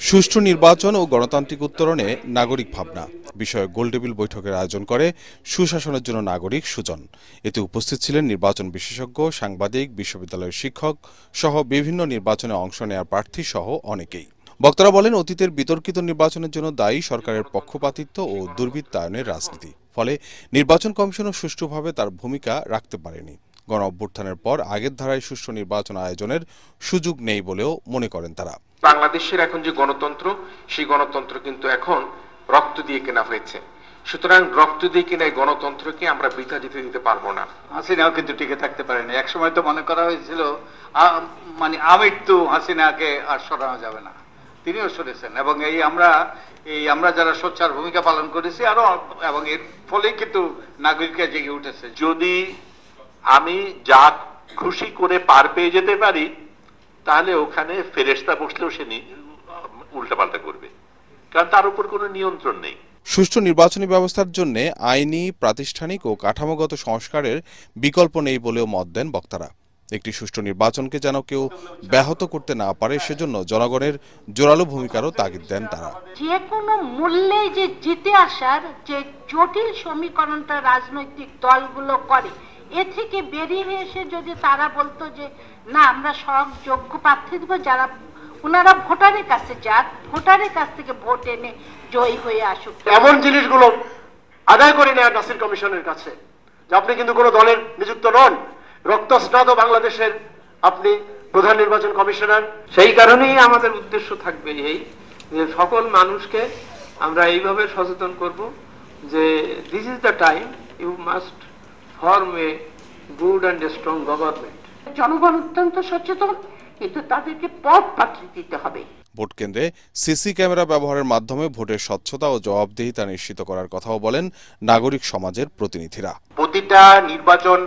সুষ্ঠু নির্বাচন ও গণতান্ত্রিক উত্তরণে নাগরিক ভাবনা বিষয়ে গোলটেবিল বৈঠকের আয়োজন করে সুশাসনের জন্য নাগরিক সুজন। এতে উপস্থিত ছিলেন নির্বাচন বিশেষজ্ঞ, সাংবাদিক, বিশ্ববিদ্যালয়ের শিক্ষক সহ বিভিন্ন নির্বাচনে অংশ নেওয়া প্রার্থী সহ অনেকেই। বক্তারা বলেন, অতীতের বিতর্কিত নির্বাচনের জন্য দায়ী সরকারের পক্ষপাতিত্ব ও দুর্বৃত্তায়নের রাজনীতি। ফলে নির্বাচন কমিশনও সুষ্ঠুভাবে তার ভূমিকা রাখতে পারেনি। গণ অভ্যুত্থানের পর আগের ধারায় সুষ্ঠু নির্বাচন আয়োজনের সুযোগ নেই বলেও মনে করেন তারা। বাংলাদেশের এখন যে গণতন্ত্র, সেই গণতন্ত্র কিন্তু এখন রক্ত দিয়ে কেনা হয়েছে। সুতরাং রক্ত দিয়ে কেনা এই গণতন্ত্রকে আমরা বৃথা যেতে দিতে পারবো না। হাসিনাও কিন্তু টিকে থাকতে পারেনি। একসময় তো মনে করা হয়েছিল মানে আমৃত্যু হাসিনাকে আর সরানো যাবে না, তিনিও সরেছেন। এবং আমরা যারা সোচ্চার ভূমিকা পালন করেছি আরো, এবং এর ফলেই কিন্তু নাগরিকরা জেগে উঠেছে। যদি আমি যা খুশি করে পার পেয়ে যেতে পারি, তাহলে ওখানে ফেরেশতা বসলেও সে উল্টাপাল্টা করবে, কারণ তার উপর কোনো নিয়ন্ত্রণ নেই। সুষ্ঠু নির্বাচনী ব্যবস্থার জন্য আইনি, প্রাতিষ্ঠানিক ও কাঠামোগত সংস্কারের বিকল্প নেই বলেও মত দেন বক্তারা। একটি সুষ্ঠু নির্বাচনকে যেন কেউ ব্যাহত করতে না পারে সেজন্য জনগণের জোরালো ভূমিকারও তাগিদ দেন তারা। যে কোনো মূল্যে যে জিতে আসার যে জটিল সমীকরণটা রাজনৈতিক দলগুলো করে, এ থেকে বেরিয়ে এসে যদি তারা বলতো যে না আমরা সব যোগ্য প্রার্থী দেব, যারা ওনারা ভোটারের কাছে যাক, ভোটারের কাছ থেকে ভোট এনে জয়ী হয়ে আসুক। এমন জিনিসগুলো আদায় করে নেয় নাসির কমিশনের কাছে যে আপনি কিন্তু কোনো দলের নিযুক্ত নন, রক্তস্নাত বাংলাদেশের আপনি প্রধান নির্বাচন কমিশনার। সেই কারণেই আমাদের উদ্দেশ্য থাকবে এই যে সকল মানুষকে আমরা এইভাবে সচেতন করব যে this is the time you must form a good and strong government. জনগণ অত্যন্ত সচেতন, কিন্তু তাদেরকে পথ পাঠিয়ে দিতে হবে। ভোট কেন্দ্রে সিসি ক্যামেরা ব্যবহারের মাধ্যমে ভোটের স্বচ্ছতা ও জবাবদিহিতা নিশ্চিত করার কথাও বলেন নাগরিক সমাজের প্রতিনিধিরা। প্রতিটা নির্বাচন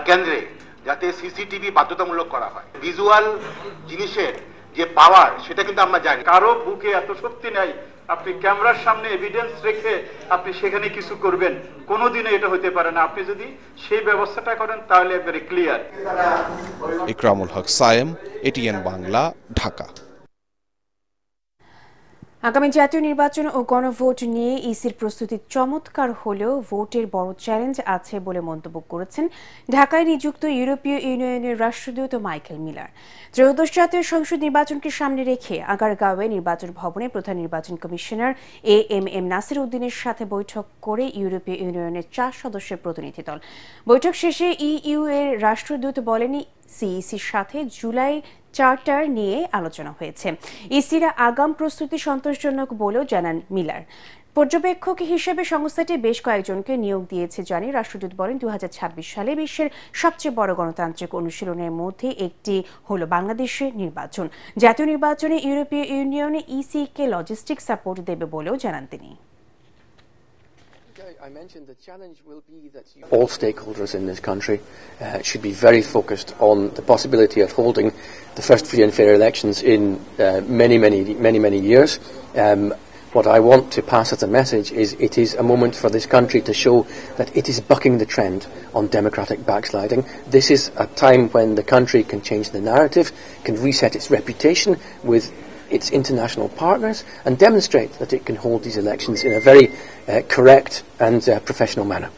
কেন্দ্রে যাতে সিসিটিভি বাধ্যতামূলক করা হয়, ভিজুয়াল জিনিসের যে পাওয়ার সেটা কিন্তু আমরা জানি। কারো বুকে এত শক্তি নাই আপনি ক্যামেরার সামনে এভিডেন্স রেখে আপনি সেখানে কিছু করবেন, কোনোদিনও এটা হতে পারে না। আপনি যদি সেই ব্যবস্থাটা করেন তাহলে একবারে ক্লিয়ার। ইকরামুল হক সায়েম, এটিএন বাংলা, ঢাকা। আগামী জাতীয় নির্বাচন ও গণভোট নিয়ে ইসির প্রস্তুতি চমৎকার হলেও ভোটের বড় চ্যালেঞ্জ আছে বলে মন্তব্য করেছেন ঢাকায় নিযুক্ত ইউরোপীয় ইউনিয়নের রাষ্ট্রদূত মাইকেল মিলার। ত্রয়োদশ জাতীয় সংসদ নির্বাচনকে সামনে রেখে আগারগাঁওয়ে নির্বাচন ভবনে প্রধান নির্বাচন কমিশনার এএমএম নাসির উদ্দিনের সাথে বৈঠক করে ইউরোপীয় ইউনিয়নের 4 সদস্যের প্রতিনিধি দল। বৈঠক শেষে ইইউ এর রাষ্ট্রদূত বলেন সিইসির সাথে জুলাই চার্টার নিয়ে আলোচনা হয়েছে। ইসিরা আগাম প্রস্তুতি সন্তোষজনক বলেও জানান মিলার। পর্যবেক্ষক হিসেবে সংস্থাটি বেশ কয়েকজনকে নিয়োগ দিয়েছে জানিয়ে রাষ্ট্রদূত বলেন 2026 সালে বিশ্বের সবচেয়ে বড় গণতান্ত্রিক অনুশীলনের মধ্যে একটি হলো বাংলাদেশের নির্বাচন। জাতীয় নির্বাচনে ইউরোপীয় ইউনিয়ন ইসি কে লজিস্টিক সাপোর্ট দেবে বলেও জানান তিনি। I mentioned the challenge will be that all stakeholders in this country should be very focused on the possibility of holding the first free and fair elections in many years. What I want to pass as a message is it is a moment for this country to show that it is bucking the trend on democratic backsliding. This is a time when the country can change the narrative, can reset its reputation with its international partners and demonstrate that it can hold these elections in a very correct and professional manner.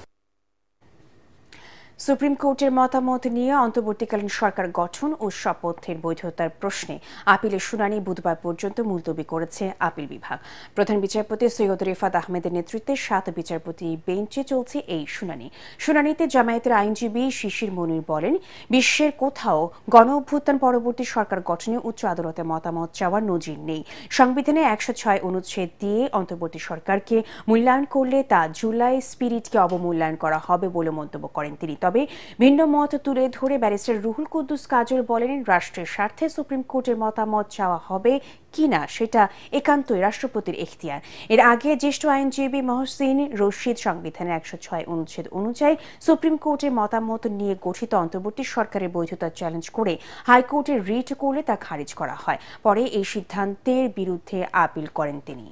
Supreme কোর্টের মতামত নিয়ে অন্তর্বর্তীকালীন সরকার গঠন ও শপথের বৈধতার প্রশ্নে আপিলের শুনানি বুধবার পর্যন্ত মুলতবি করেছে আপিল বিভাগ। প্রধান বিচারপতি সৈয়দ রিফাত আহমেদের নেতৃত্বে 7 বিচারপতি বেঞ্চে চলছে এই শুনানি। শুনানিতে জামায়াতের আইনজীবী শিশির মনির বলেন, বিশ্বের কোথাও গণ অভ্যুত্থান পরবর্তী সরকার গঠনে উচ্চ আদালতের মতামত চাওয়ার নজির নেই। সংবিধানে 106 অনুচ্ছেদ দিয়ে অন্তর্বর্তী সরকারকে মূল্যায়ন করলে তা জুলাই স্পিরিটকে অবমূল্যায়ন করা হবে বলে মন্তব্য করেন তিনি। তবে ভিন্ন মত তুলে ধরে ব্যারিস্টার রুহুল কুদ্দুস কাজল বলেন, রাষ্ট্রের স্বার্থে সুপ্রিম কোর্টের মতামত চাওয়া হবে কিনা সেটা একান্তই রাষ্ট্রপতির এখতিয়ার। এর আগে জ্যেষ্ঠ আইনজীবী মহসিন রশিদ সংবিধানের 106 অনুচ্ছেদ অনুযায়ী সুপ্রিম কোর্টের মতামত নিয়ে গঠিত অন্তর্বর্তী সরকারের বৈধতা চ্যালেঞ্জ করে হাইকোর্টে রিট করলে তা খারিজ করা হয়। পরে এই সিদ্ধান্তের বিরুদ্ধে আপিল করেন তিনি।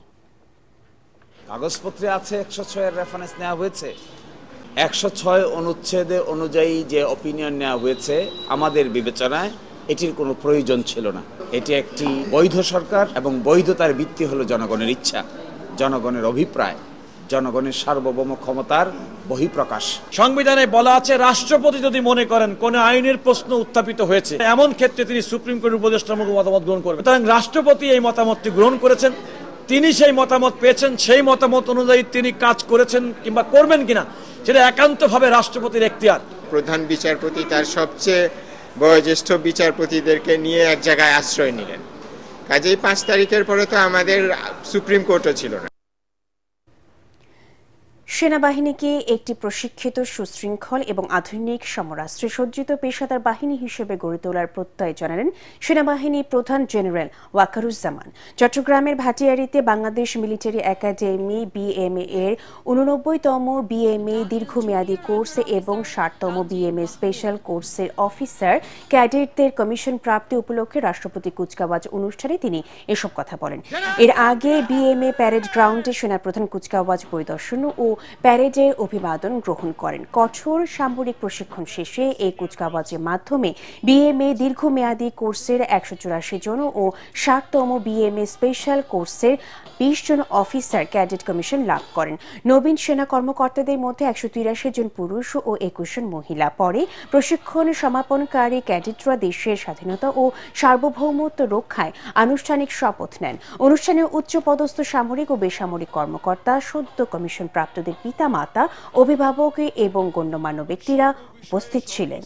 কাগজপত্রে আছে 106 এর রেফারেন্স নেওয়া হয়েছে। 106 অনুচ্ছেদে অনুযায়ী যে অপিনিয়ন নেওয়া হয়েছে আমাদের বিবেচনায় এটির কোনো প্রয়োজন ছিল না। এটি একটি বৈধ সরকার এবং বৈধতার ভিত্তি হলো জনগণের ইচ্ছা, জনগণের অভিপ্রায়, জনগণের সার্বভৌম ক্ষমতার বহিঃপ্রকাশ। সংবিধানে বলা আছে রাষ্ট্রপতি যদি মনে করেন কোন আইনের প্রশ্ন উত্থাপিত হয়েছে এমন ক্ষেত্রে তিনি সুপ্রিম কোর্টের উপদেষ্টার মতামত গ্রহণ করবেন। সুতরাং রাষ্ট্রপতি এই মতামতটি গ্রহণ করেছেন, তিনি সেই মতামত পেয়েছেন, সেই মতামত অনুযায়ী তিনি কাজ করেছেন কিংবা করবেন কিনা সেটা একান্তভাবে রাষ্ট্রপতির এখতিয়ার। প্রধান বিচারপতি তার সবচেয়ে বয়োজ্যেষ্ঠ বিচারপতিদেরকে নিয়ে এক জায়গায় আশ্রয় নিলেন। কাজেই 5 তারিখের পরে তো আমাদের সুপ্রিম কোর্টও ছিল না। সেনাবাহিনীকে একটি প্রশিক্ষিত, সুশৃঙ্খল এবং আধুনিক সমরাস্ত্রে সজ্জিত পেশাদার বাহিনী হিসেবে গড়ে তোলার প্রত্যয় জানালেন সেনাবাহিনী প্রধান জেনারেল ওয়াকারুজ্জামান। চট্টগ্রামের ভাটিয়ারীতে বাংলাদেশ মিলিটারি একাডেমি বিএমএ এর 89তম বিএমএ দীর্ঘমেয়াদী কোর্স এবং 60তম বিএমএ স্পেশাল কোর্সের অফিসার ক্যাডেটদের কমিশন প্রাপ্তি উপলক্ষে রাষ্ট্রপতি কুচকাওয়াজ অনুষ্ঠানে তিনি এসব কথা বলেন। এর আগে বিএমএ প্যারেড গ্রাউন্ডে সেনাপ্রধান কুচকাওয়াজ পরিদর্শন ও প্যারেডের অভিবাদন গ্রহণ করেন। কঠোর সামরিক প্রশিক্ষণ শেষে এই কুচকাওয়াজের মাধ্যমে বিএমএ দীর্ঘমেয়াদী কোর্সের 184 জন ও 60তম বিএমএ স্পেশাল কোর্সের 20 জন অফিসার ক্যাডেট কমিশন লাভ করেন। নবীন সেনা কর্মকর্তাদের মধ্যে 183 জন পুরুষ ও 21 জন মহিলা। পরে প্রশিক্ষণ সমাপনকারী ক্যাডেটরা দেশের স্বাধীনতা ও সার্বভৌমত্ব রক্ষায় আনুষ্ঠানিক শপথ নেন। অনুষ্ঠানে উচ্চপদস্থ সামরিক ও বেসামরিক কর্মকর্তা, সদ্য কমিশন প্রাপ্তদের পিতামাতা, অভিভাবক এবং গণ্যমান্য ব্যক্তিরা উপস্থিত ছিলেন।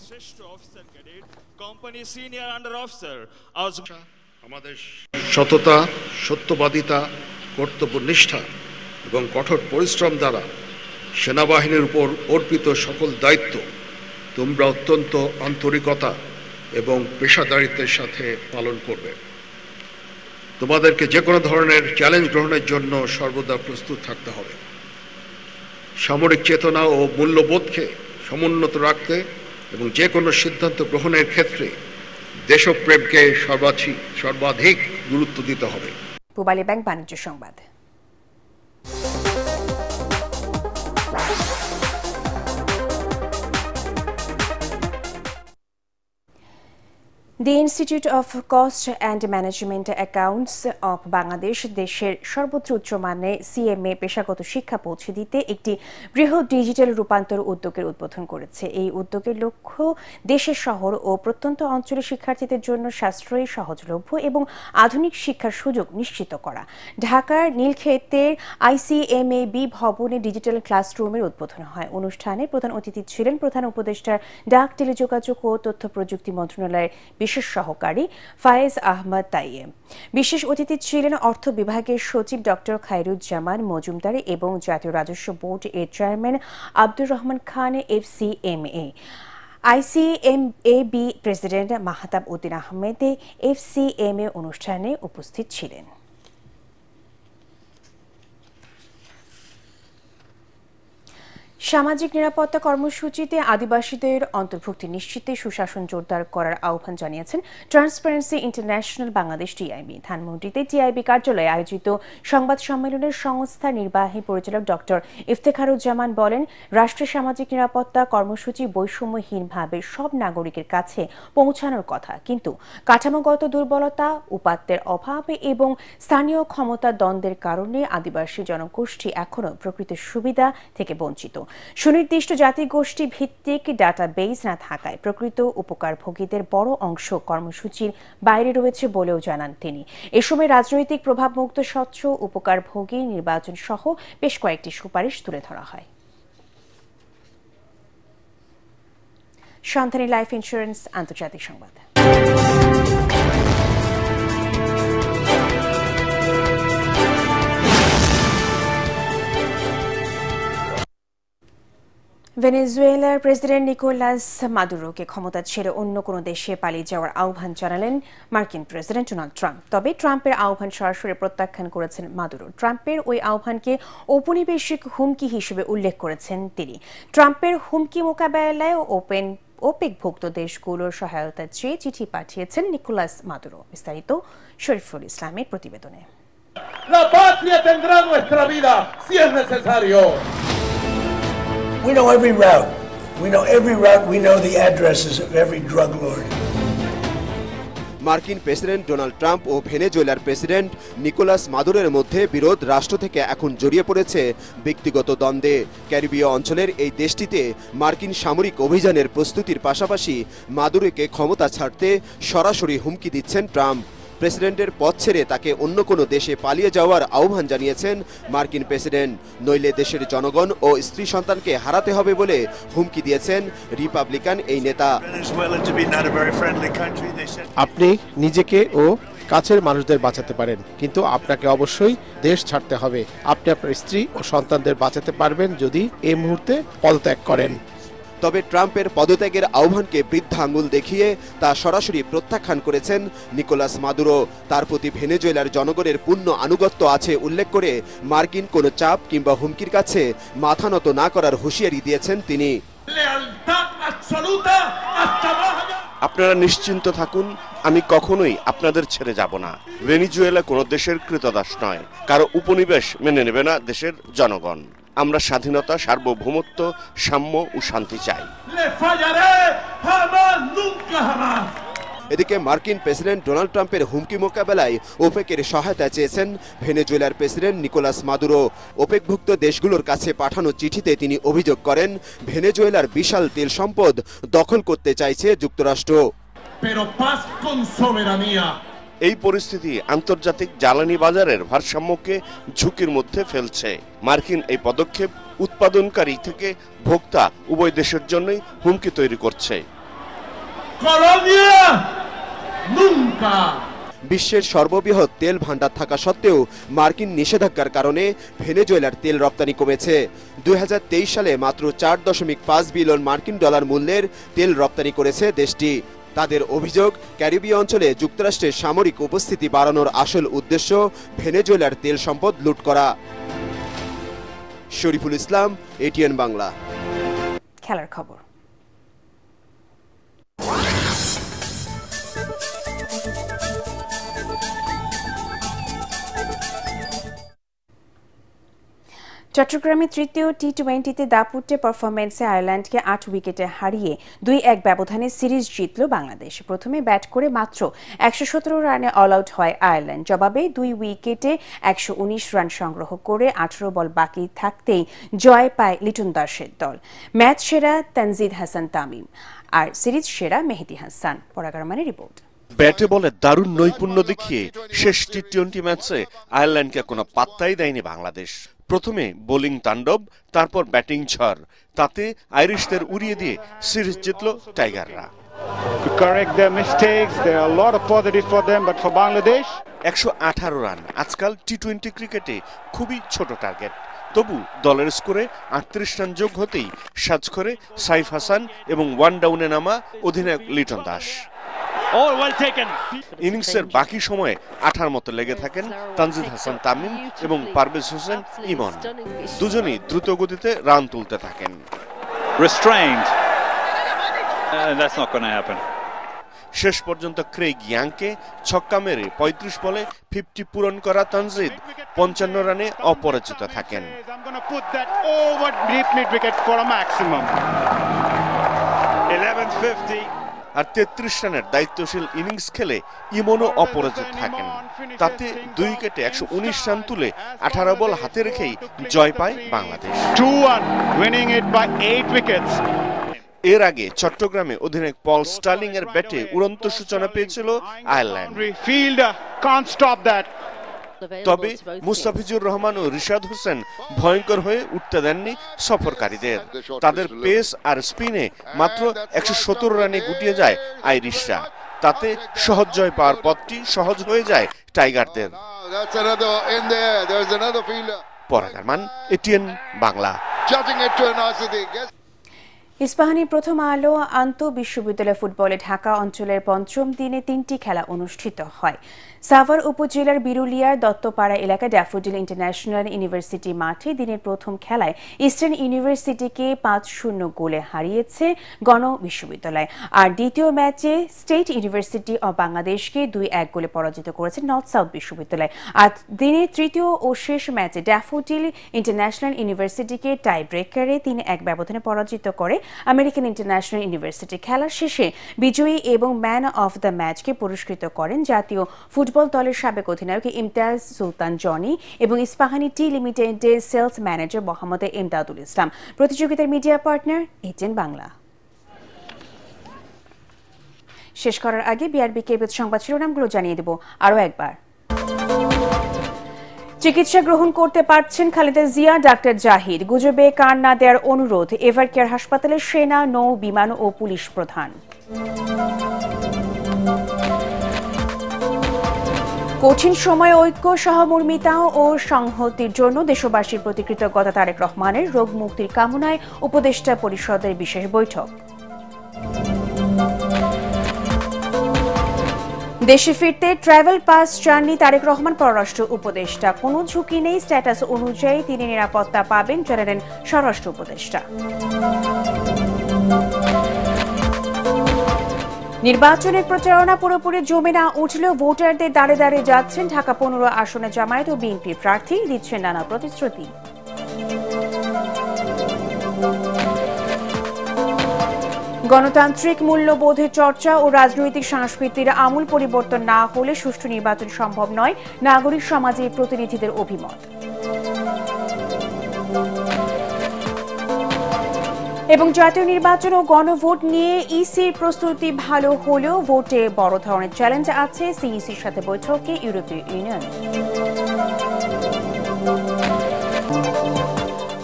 আমাদের সততা, সত্যবাদিতা, কর্তব্যনিষ্ঠা এবং কঠোর পরিশ্রম দ্বারা সেনাবাহিনীর উপর অর্পিত সকল দায়িত্ব তোমরা অত্যন্ত আন্তরিকতা এবং পেশাদারিত্বের সাথে পালন করবে। তোমাদেরকে যে কোনো ধরনের চ্যালেঞ্জ গ্রহণের জন্য সর্বদা প্রস্তুত থাকতে হবে। সামরিক চেতনা ও মূল্যবোধকে সমুন্নত রাখতে এবং যে কোনো সিদ্ধান্ত গ্রহণের ক্ষেত্রে দেশপ্রেমকে সর্বাধিক গুরুত্ব দিতে হবে। পূবালী ব্যাংক বাণিজ্য সংবাদ। The Institute of Cost and Management Accounts of Bangladesh দেশের সর্বোচ্চ উচ্চমানের সিএমএ পেশাগত শিক্ষা পৌঁছে দিতে একটি বৃহৎ ডিজিটাল রূপান্তর উদ্যোগের উদ্বোধন করেছে। এই উদ্যোগের লক্ষ্য দেশের শহর ও প্রত্যন্ত অঞ্চলের শিক্ষার্থীদের জন্য সাশ্রয়ী, সহজলভ্য এবং আধুনিক শিক্ষার সুযোগ নিশ্চিত করা। ঢাকার নীলক্ষেতের ICMAB ভবনে ডিজিটাল ক্লাসরুমের উদ্বোধন হয়। অনুষ্ঠানে প্রধান অতিথি ছিলেন প্রধান উপদেষ্টার ডাক, টেলিযোগাযোগ ও তথ্য প্রযুক্তি মন্ত্রণালয়ের বিশেষ সহকারী ফায়েজ আহমদ তাইয়েব। বিশেষ অতিথি ছিলেন অর্থ বিভাগের সচিব ডক্টর খায়রুজ্জামান মজুমদার এবং জাতীয় রাজস্ব বোর্ড এর chairman Abdur Rahman Khan FCMA। ICMAB president Mahtab Uddin Ahmed FCMA অনুষ্ঠানে উপস্থিত ছিলেন। সামাজিক নিরাপত্তা কর্মসূচিতে আদিবাসীদের অন্তর্ভুক্তি নিশ্চিতে সুশাসন জোরদার করার আহ্বান জানিয়েছেন ট্রান্সপারেন্সি ইন্টারন্যাশনাল বাংলাদেশ TIB। ধানমন্ডিতে TIB কার্যালয়ে আয়োজিত সংবাদ সম্মেলনের সংস্থার নির্বাহী পরিচালক ডক্টর ইফতেখারুজ্জামান বলেন, রাষ্ট্রের সামাজিক নিরাপত্তা কর্মসূচি বৈষম্যহীনভাবে সব নাগরিকের কাছে পৌঁছানোর কথা, কিন্তু কাঠামোগত দুর্বলতা, উপাত্তের অভাব এবং স্থানীয় ক্ষমতা দ্বন্দ্বের কারণে আদিবাসী জনগোষ্ঠী এখনও প্রকৃত সুবিধা থেকে বঞ্চিত। সুনির্দিষ্ট জাতিগোষ্ঠী ভিত্তিক ডাটাবেস না থাকায় প্রকৃত উপকারভোগীদের বড় অংশ কর্মসূচির বাইরে রয়েছে বলেও জানান তিনি। এ সময় রাজনৈতিক প্রভাবমুক্ত, স্বচ্ছ উপকারভোগী নির্বাচন সহ বেশ কয়েকটি সুপারিশ তুলে ধরা হয়। সন্ধানী লাইফ ইন্স্যুরেন্স আন্তর্জাতিক সংবাদ। ভেনেজুয়েলার প্রেসিডেন্ট নিকোলাস মাদুরোকে ক্ষমতা ছেড়ে অন্য কোনো দেশে পালিয়ে যাওয়ার আহ্বান জানালেন মার্কিন প্রেসিডেন্ট ডোনাল্ড ট্রাম্প। তবে ট্রাম্পের আহ্বান সরাসরি প্রত্যাখ্যান করেছেন মাদুরো। ট্রাম্পের ওই আহ্বানকে ঔপনিবেশিক হুমকি হিসেবে উল্লেখ করেছেন তিনি। ট্রাম্পের হুমকি মোকাবেলায় ওপেকভুক্ত দেশগুলোর সহায়তা চেয়ে চিঠি পাঠিয়েছেন নিকোলাস মাদুরো। বিস্তারিত শরীফুল ইসলামের প্রতিবেদনে। We know every route. We know every route. We know the addresses of every drug lord. মার্কিন প্রেসিডেন্ট ডোনাল্ড ট্রাম্প ও ভেনেজুয়েলার প্রেসিডেন্ট নিকোলাস মাদুরোর মধ্যে বিরোধ রাষ্ট্র থেকে এখন জড়িয়ে পড়েছে ব্যক্তিগত দ্বন্দ্বে। ক্যারিবীয় অঞ্চলের এই দেশটিতে মার্কিন সামরিক অভিযানের প্রস্তুতির পাশাপাশি মাদুরোকে ক্ষমতা ছাড়তে সরাসরি হুমকি দিচ্ছেন ট্রাম্প। প্রেসিডেন্টের পদ ছেড়ে তাকে অন্য কোনো দেশে পালিয়ে যাওয়ার আহ্বান জানিয়েছেন মার্কিন প্রেসিডেন্ট। নইলে দেশের জনগণ ও স্ত্রী সন্তানকে হারাতে হবে বলে হুমকি দিয়েছেন রিপাবলিকান এই নেতা। আপনি নিজেকে ও কাছের মানুষদের বাঁচাতে পারেন, কিন্তু আপনাকে অবশ্যই দেশ ছাড়তে হবে। আপনি আপনার স্ত্রী ও সন্তানদের বাঁচাতে পারবেন যদি এই মুহূর্তে পদত্যাগ করেন। তবে ট্রাম্পের পদত্যাগের আহ্বানকে বৃদ্ধা আঙুল দেখিয়ে তা সরাসরি প্রত্যাখ্যান করেছেন নিকোলাস মাদুরো। তার প্রতি ভেনেজুয়েলার জনগণের পূর্ণ আনুগত্য আছে উল্লেখ করে মার্কিন কোনো চাপ কিংবা হুমকির কাছে মাথা নত না করার হুঁশিয়ারি দিয়েছেন তিনি। আপনারা নিশ্চিন্ত থাকুন, আমি কখনোই আপনাদের ছেড়ে যাব না। ভেনেজুয়েলা কোনো দেশের কৃতদাস নয়, কারো উপনিবেশ মেনে নেবে না দেশের জনগণ। আমরা স্বাধীনতা, সার্বভৌমত্ব, সাম্য ও শান্তি চাই। এদিকে মার্কিন প্রেসিডেন্ট ডোনাল্ড ট্রাম্পের হুমকি মোকাবেলায় ওপেকের সহায়তা চেয়েছেন ভেনেজুয়েলার প্রেসিডেন্ট নিকোলাস মাদুরো। ওপেকভুক্ত দেশগুলোর কাছে পাঠানো চিঠিতে তিনি অভিযোগ করেন ভেনেজুয়েলার বিশাল তেল সম্পদ দখল করতে চাইছে যুক্তরাষ্ট্র। এই পরিস্থিতি আন্তর্জাতিক জ্বালানি বাজারের ভারসাম্যকে ঝুঁকির মধ্যে ফেলছে। মার্কিন এই পদক্ষেপ উৎপাদনকারী থেকে ভোক্তা উভয় দেশের জন্যই হুমকি তৈরি করছে। বিশ্বের সর্ববৃহৎ তেল ভান্ডার থাকা সত্ত্বেও মার্কিন নিষেধাজ্ঞার কারণে ভেনেজুয়েলার তেল রপ্তানি কমেছে। 2023 সালে মাত্র 4.5 বিলিয়ন মার্কিন ডলার মূল্যের তেল রপ্তানি করেছে দেশটি। তাদের অভিযোগ, ক্যারিবীয় অঞ্চলে যুক্তরাষ্ট্রের সামরিক উপস্থিতি বাড়ানোর আসল উদ্দেশ্য ভেনেজুয়েলার তেল সম্পদ লুট করা। শরীফুল ইসলাম, এটিএন বাংলা। খেলার খবর। চট্টগ্রামে তৃতীয় টি-20তে দাপুটে পারফরম্যান্সে আয়ারল্যান্ডকে 8 উইকেটে হারিয়ে 2-1 ব্যবধানে সিরিজ জিতল বাংলাদেশ। প্রথমে ব্যাট করে মাত্র 117 রানে অল আউট হয় আয়ারল্যান্ড। জবাবে 2 উইকেটে 119 রান সংগ্রহ করে 18 বল বাকি থাকতেই জয় পায় লিটন দাসের দল। ম্যাচ সেরা তানজিদ হাসান তামিম আর সিরিজ সেরা মেহেদী হাসান। পরাগারমানের রিপোর্ট। ব্যাটে বলে দারুণ নৈপুণ্য দেখিয়ে শেষ টি-20 ম্যাচে আয়ারল্যান্ডকে কোনো পাত্তাই দেয়নি বাংলাদেশ। প্রথমে বোলিং তাণ্ডব, তারপর ব্যাটিং ঝড়, তাতে আইরিশদের উড়িয়ে দিয়ে সিরিজ জিতল টাইগাররা। 118 রান আজকাল টি-20 ক্রিকেটে খুবই ছোট টার্গেট। তবু দলের স্কোরে 38 রান যোগ হতেই সাজ করে সাইফ হাসান এবং ওয়ান ডাউনে নামা অধিনায়ক লিটন দাস। ইনিংসের বাকি সময়ে আঠার মতো লেগে থাকেন তানজিদ হাসান তামিম এবং পারভেজ হোসেন ইমন। দুজনেই দ্রুত গতিতে রান তুলতে থাকেন। শেষ পর্যন্ত ক্রেইগ ইয়াংকে ছক্কা মেরে 35 বলে 50 পূরণ করা তানজিদ 55 রানে অপরাজিত থাকেন। আর 33 রানের দায়িত্বশীল ইনিংস খেলে ইমনও অপরাজিত থাকেন। তাতে 2 উইকেটে 119 রান তুলে 18 বল হাতে রেখেই জয় পায় বাংলাদেশ। এর আগে চট্টগ্রামে অধিনায়ক পল স্টার্লিং এর ব্যাটে উড়ন্ত সূচনা পেয়েছিল আয়ারল্যান্ড। তবে মুস্তাফিজুর রহমান ও রিশাদ হোসেন ভয়ঙ্কর হয়ে উঠতে দেননি সফরকারীদের। তাদের পেস আর স্পিনে মাত্র 117 রানে গুটিয়ে যায় আইরিশরা। তাতে সহজ জয় পাওয়ার পথটি সহজ হয়ে যায় টাইগারদের। পরাগারমান, এটিএন বাংলা। ইস্পাহানি প্রথম আলো আন্তঃবিশ্ববিদ্যালয় ফুটবলে ঢাকা অঞ্চলের পঞ্চম দিনে 3টি খেলা অনুষ্ঠিত হয়। সাভার উপজেলার বিরুলিয়ার দত্তপাড়া এলাকায় ড্যাফোডিল ইন্টারন্যাশনাল ইউনিভার্সিটি মাঠে দিনের প্রথম খেলায় ইস্টার্ন ইউনিভার্সিটিকে 5-0 গোলে হারিয়েছে গণ বিশ্ববিদ্যালয়। আর দ্বিতীয় ম্যাচে স্টেট ইউনিভার্সিটি অব বাংলাদেশকে 2-1 গোলে পরাজিত করেছে নর্থ সাউথ বিশ্ববিদ্যালয়। আর দিনের তৃতীয় ও শেষ ম্যাচে ড্যাফোডিল ইন্টারন্যাশনাল ইউনিভার্সিটিকে টাই ব্রেকারে 3-1 ব্যবধানে পরাজিত করে আমেরিকান ইন্টারন্যাশনাল ইউনিভার্সিটি। খেলার শেষে বিজয়ী এবং ম্যান অফ দ্য ম্যাচকে পুরস্কৃত করেন জাতীয় ফুটবল দলের সাবেক অধিনায়ক ইমতিয়াজ সুলতান জনি এবং ইস্পাহানি টি লিমিটেডের সেলস ম্যানেজার মোহাম্মদ ইমদাদুল ইসলাম। প্রতিযোগিতার মিডিয়া পার্টনার এটিএন বাংলা। শেষ করার আগে বিআরবি কেবল সংবাদ শিরোনামগুলো জানিয়ে দেব আরও একবার। চিকিৎসা গ্রহণ করতে পারছেন খালেদা জিয়া, ডাক্তার জাহিদ। গুজবে কান না দেওয়ার অনুরোধ এভার কেয়ার হাসপাতালের সেনা, নৌ, বিমান ও পুলিশ প্রধান। কঠিন সময়ে ঐক্য, সহমর্মিতা ও সংহতির জন্য দেশবাসীর প্রতি কৃতজ্ঞতা তারেক রহমানের। রোগ মুক্তির কামনায় উপদেষ্টা পরিষদের বিশেষ বৈঠক। দেশে ফিরতে ট্রাভেল পাস চাননি তারেক রহমান পররাষ্ট্র উপদেষ্টা। কোনো ঝুঁকি নেই, স্ট্যাটাস অনুযায়ী তিনি নিরাপত্তা পাবেন জানালেন স্বরাষ্ট্র উপদেষ্টা। নির্বাচনের প্রচারণা পুরোপুরি জমে না উঠলেও ভোটারদের দাঁড়ে দাঁড়িয়ে যাচ্ছেন ঢাকা 15 আসনে জামায়াত ও বিএনপির প্রার্থী, দিচ্ছেন নানা প্রতিশ্রুতি। গণতান্ত্রিক মূল্যবোধের চর্চা ও রাজনৈতিক সংস্কৃতির আমূল পরিবর্তন না হলে সুষ্ঠু নির্বাচন সম্ভব নয়, নাগরিক সমাজের প্রতিনিধিদের অভিমত। এবং জাতীয় নির্বাচন ও গণভোট নিয়ে ইসির প্রস্তুতি ভালো হলেও ভোটে বড় ধরনের চ্যালেঞ্জ আছে, সিইসির সাথে বৈঠকে ইউরোপীয় ইউনিয়ন।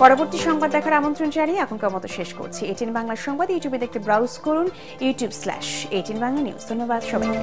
পরবর্তী সংবাদ দেখার আমন্ত্রণ জানিয়ে এখনকার মতো শেষ করছি। এটিএন বাংলা সংবাদ ইউটিউবে দেখতে ব্রাউজ করুন youtube/18 বাংলা নিউজ। ধন্যবাদ সবাইকে।